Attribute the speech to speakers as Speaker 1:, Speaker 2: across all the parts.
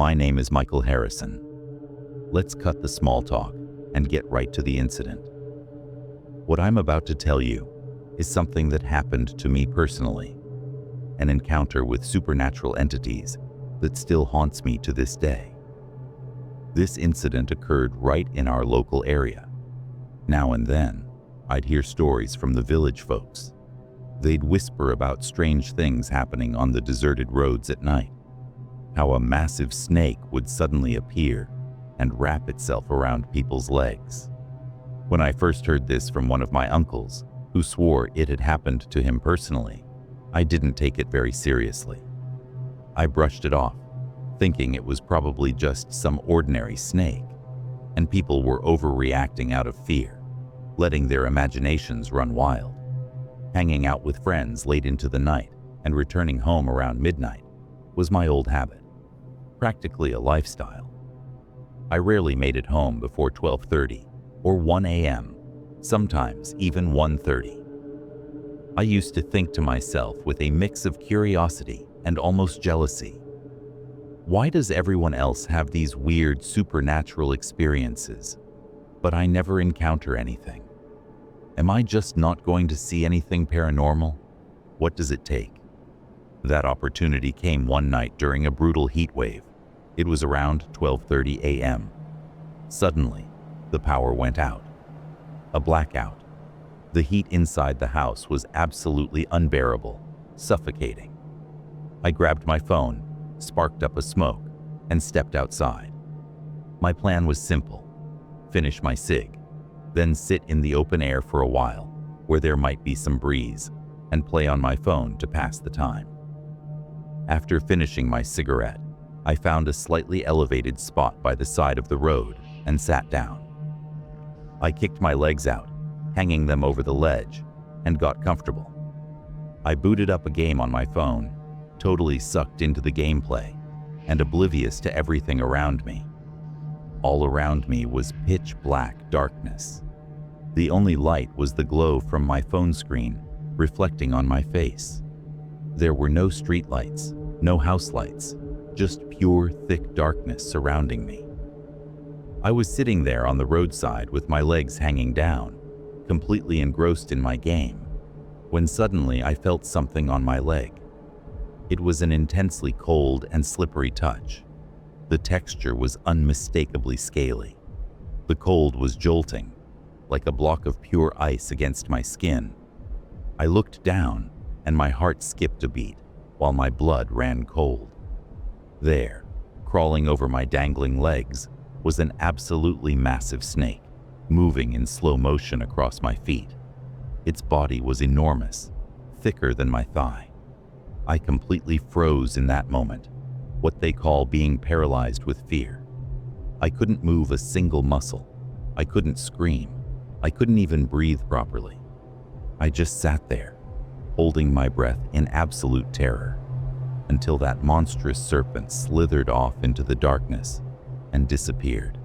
Speaker 1: My name is Michael Harrison. Let's cut the small talk and get right to the incident. What I'm about to tell you is something that happened to me personally, an encounter with supernatural entities that still haunts me to this day. This incident occurred right in our local area. Now and then, I'd hear stories from the village folks. They'd whisper about strange things happening on the deserted roads at night, how a massive snake would suddenly appear and wrap itself around people's legs. When I first heard this from one of my uncles, who swore it had happened to him personally, I didn't take it very seriously. I brushed it off, thinking it was probably just some ordinary snake, and people were overreacting out of fear, letting their imaginations run wild. Hanging out with friends late into the night and returning home around midnight was my old habit, practically a lifestyle. I rarely made it home before 12:30 or 1 a.m., sometimes even 1:30. I used to think to myself with a mix of curiosity and almost jealousy, why does everyone else have these weird supernatural experiences, but I never encounter anything? Am I just not going to see anything paranormal? What does it take? That opportunity came one night during a brutal heat wave. It was around 12:30 a.m. Suddenly, the power went out. A blackout. The heat inside the house was absolutely unbearable, suffocating. I grabbed my phone, sparked up a smoke, and stepped outside. My plan was simple: finish my cig, then sit in the open air for a while, where there might be some breeze, and play on my phone to pass the time. After finishing my cigarette, I found a slightly elevated spot by the side of the road and sat down. I kicked my legs out, hanging them over the ledge, and got comfortable. I booted up a game on my phone, totally sucked into the gameplay, and oblivious to everything around me. All around me was pitch black darkness. The only light was the glow from my phone screen reflecting on my face. There were no street lights, no house lights, just pure, thick darkness surrounding me. I was sitting there on the roadside with my legs hanging down, completely engrossed in my game, when suddenly I felt something on my leg. It was an intensely cold and slippery touch. The texture was unmistakably scaly. The cold was jolting, like a block of pure ice against my skin. I looked down, and my heart skipped a beat, while my blood ran cold. There, crawling over my dangling legs, was an absolutely massive snake, moving in slow motion across my feet. Its body was enormous, thicker than my thigh. I completely froze in that moment, what they call being paralyzed with fear. I couldn't move a single muscle. I couldn't scream. I couldn't even breathe properly. I just sat there, holding my breath in absolute terror, until that monstrous serpent slithered off into the darkness and disappeared.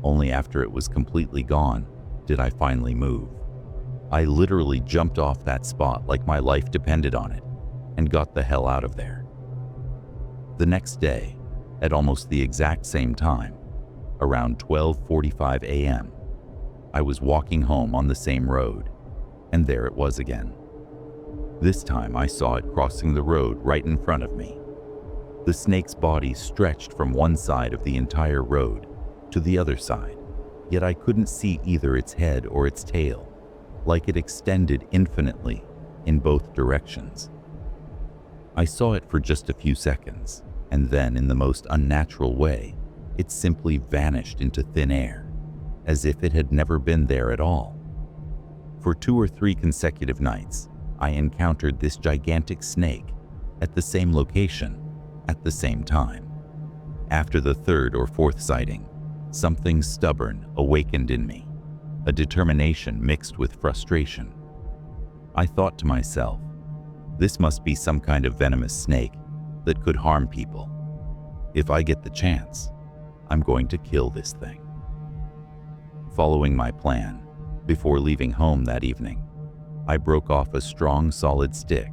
Speaker 1: Only after it was completely gone did I finally move. I literally jumped off that spot like my life depended on it and got the hell out of there. The next day, at almost the exact same time, around 12:45 a.m., I was walking home on the same road, and there it was again. This time I saw it crossing the road right in front of me. The snake's body stretched from one side of the entire road to the other side, yet I couldn't see either its head or its tail, like it extended infinitely in both directions. I saw it for just a few seconds, and then in the most unnatural way, it simply vanished into thin air, as if it had never been there at all. For 2 or 3 consecutive nights, I encountered this gigantic snake at the same location at the same time. After the 3rd or 4th sighting, something stubborn awakened in me, a determination mixed with frustration. I thought to myself, this must be some kind of venomous snake that could harm people. If I get the chance, I'm going to kill this thing. Following my plan, before leaving home that evening, I broke off a strong, solid stick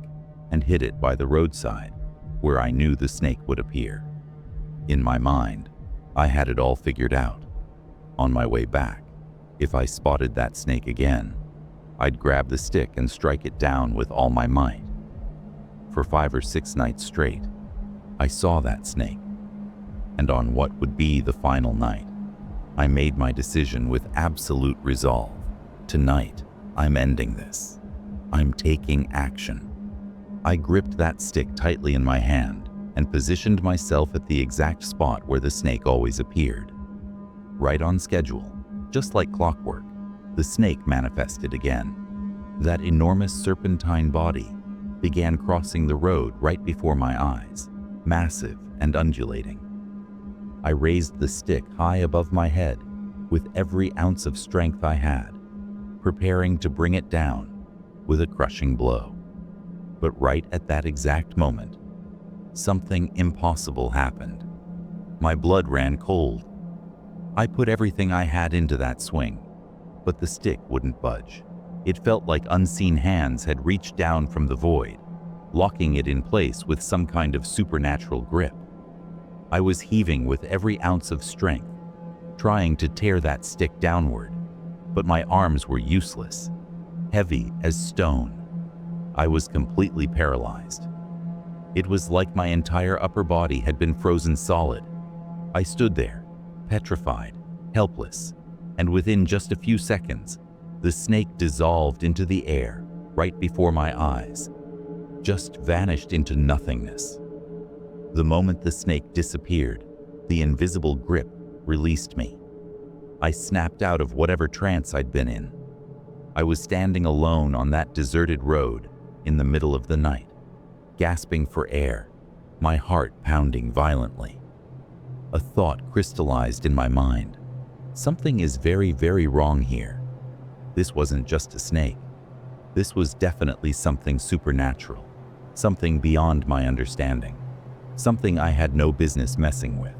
Speaker 1: and hid it by the roadside where I knew the snake would appear. In my mind, I had it all figured out. On my way back, if I spotted that snake again, I'd grab the stick and strike it down with all my might. For 5 or 6 nights straight, I saw that snake. And on what would be the final night, I made my decision with absolute resolve. Tonight, I'm ending this. I'm taking action. I gripped that stick tightly in my hand and positioned myself at the exact spot where the snake always appeared. Right on schedule, just like clockwork, the snake manifested again. That enormous serpentine body began crossing the road right before my eyes, massive and undulating. I raised the stick high above my head with every ounce of strength I had, preparing to bring it down with a crushing blow. But right at that exact moment, something impossible happened. My blood ran cold. I put everything I had into that swing, but the stick wouldn't budge. It felt like unseen hands had reached down from the void, locking it in place with some kind of supernatural grip. I was heaving with every ounce of strength, trying to tear that stick downward, but my arms were useless, heavy as stone. I was completely paralyzed. It was like my entire upper body had been frozen solid. I stood there, petrified, helpless, and within just a few seconds, the snake dissolved into the air right before my eyes, just vanished into nothingness. The moment the snake disappeared, the invisible grip released me. I snapped out of whatever trance I'd been in. I was standing alone on that deserted road in the middle of the night, gasping for air, my heart pounding violently. A thought crystallized in my mind. Something is very, very wrong here. This wasn't just a snake. This was definitely something supernatural, something beyond my understanding, something I had no business messing with.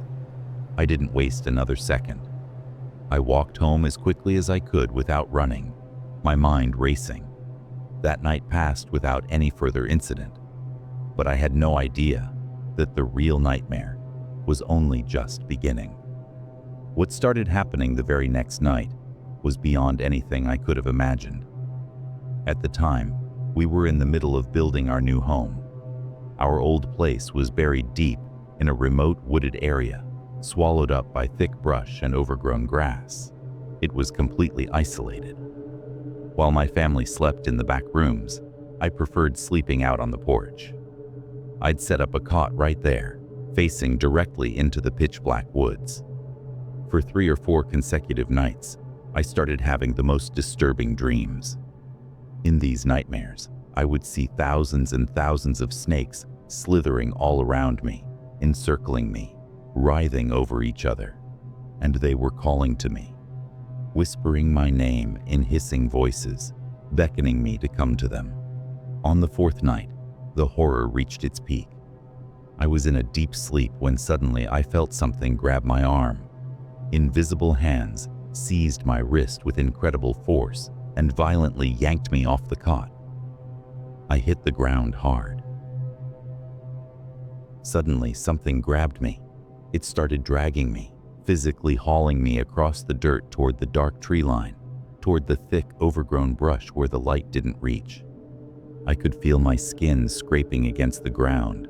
Speaker 1: I didn't waste another second. I walked home as quickly as I could without running, my mind racing. That night passed without any further incident, but I had no idea that the real nightmare was only just beginning. What started happening the very next night was beyond anything I could have imagined. At the time, we were in the middle of building our new home. Our old place was buried deep in a remote wooded area, swallowed up by thick brush and overgrown grass. It was completely isolated. While my family slept in the back rooms, I preferred sleeping out on the porch. I'd set up a cot right there, facing directly into the pitch-black woods. For 3 or 4 consecutive nights, I started having the most disturbing dreams. In these nightmares, I would see thousands and thousands of snakes slithering all around me, encircling me, writhing over each other, and they were calling to me, whispering my name in hissing voices, beckoning me to come to them. On the 4th night, the horror reached its peak. I was in a deep sleep when suddenly I felt something grab my arm. Invisible hands seized my wrist with incredible force and violently yanked me off the cot. I hit the ground hard. Suddenly, something grabbed me. It started dragging me, physically hauling me across the dirt toward the dark tree line, toward the thick, overgrown brush where the light didn't reach. I could feel my skin scraping against the ground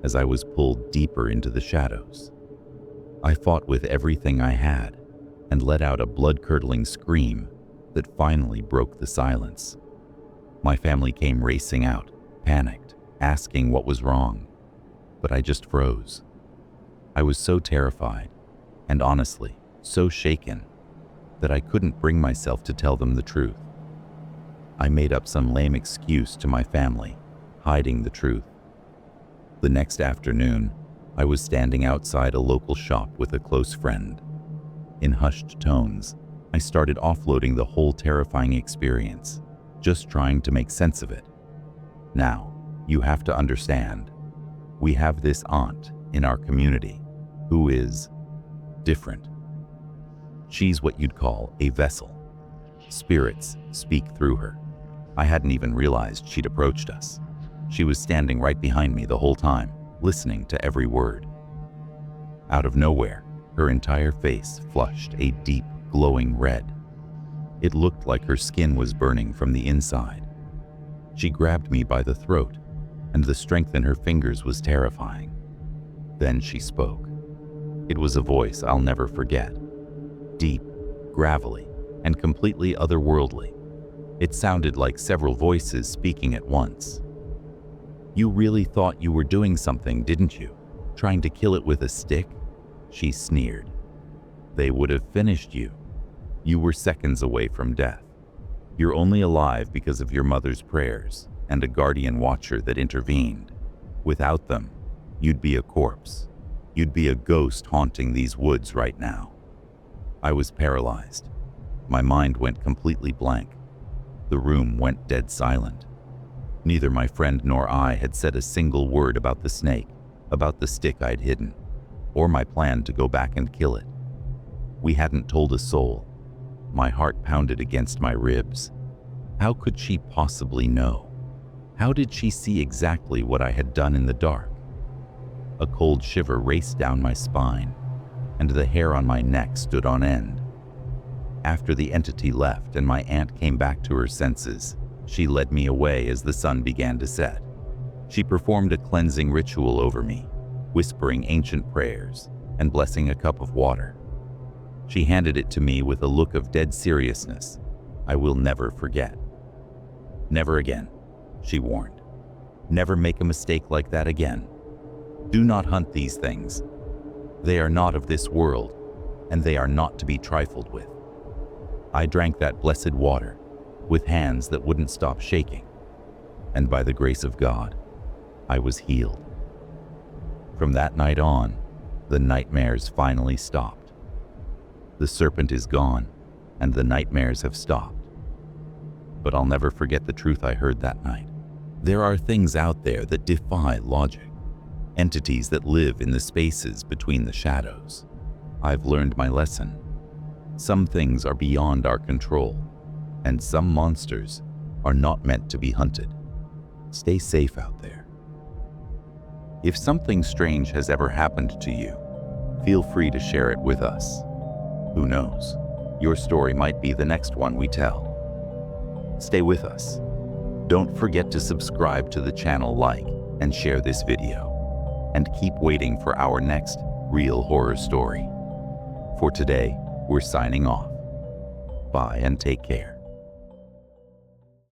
Speaker 1: as I was pulled deeper into the shadows. I fought with everything I had and let out a blood-curdling scream that finally broke the silence. My family came racing out, panicked, asking what was wrong, but I just froze. I was so terrified, and honestly, so shaken, that I couldn't bring myself to tell them the truth. I made up some lame excuse to my family, hiding the truth. The next afternoon, I was standing outside a local shop with a close friend. In hushed tones, I started offloading the whole terrifying experience, just trying to make sense of it. Now, you have to understand, we have this aunt in our community who is different. She's what you'd call a vessel. Spirits speak through her. I hadn't even realized she'd approached us. She was standing right behind me the whole time, listening to every word. Out of nowhere, her entire face flushed a deep, glowing red. It looked like her skin was burning from the inside. She grabbed me by the throat, and the strength in her fingers was terrifying. Then she spoke. It was a voice I'll never forget. Deep, gravelly, and completely otherworldly. It sounded like several voices speaking at once. "You really thought you were doing something, didn't you? Trying to kill it with a stick?" She sneered. "They would have finished you. You were seconds away from death. You're only alive because of your mother's prayers and a guardian watcher that intervened. Without them, you'd be a corpse. You'd be a ghost haunting these woods right now." I was paralyzed. My mind went completely blank. The room went dead silent. Neither my friend nor I had said a single word about the snake, about the stick I'd hidden, or my plan to go back and kill it. We hadn't told a soul. My heart pounded against my ribs. How could she possibly know? How did she see exactly what I had done in the dark? A cold shiver raced down my spine, and the hair on my neck stood on end. After the entity left and my aunt came back to her senses, she led me away as the sun began to set. She performed a cleansing ritual over me, whispering ancient prayers and blessing a cup of water. She handed it to me with a look of dead seriousness I will never forget. "Never again," she warned. "Never make a mistake like that again. Do not hunt these things. They are not of this world, and they are not to be trifled with." I drank that blessed water with hands that wouldn't stop shaking, and by the grace of God, I was healed. From that night on, the nightmares finally stopped. The serpent is gone, and the nightmares have stopped. But I'll never forget the truth I heard that night. There are things out there that defy logic, entities that live in the spaces between the shadows. I've learned my lesson. Some things are beyond our control, and some monsters are not meant to be hunted. Stay safe out there. If something strange has ever happened to you, feel free to share it with us. Who knows? Your story might be the next one we tell. Stay with us. Don't forget to subscribe to the channel, like, and share this video. And keep waiting for our next real horror story. For today, we're signing off. Bye and take care.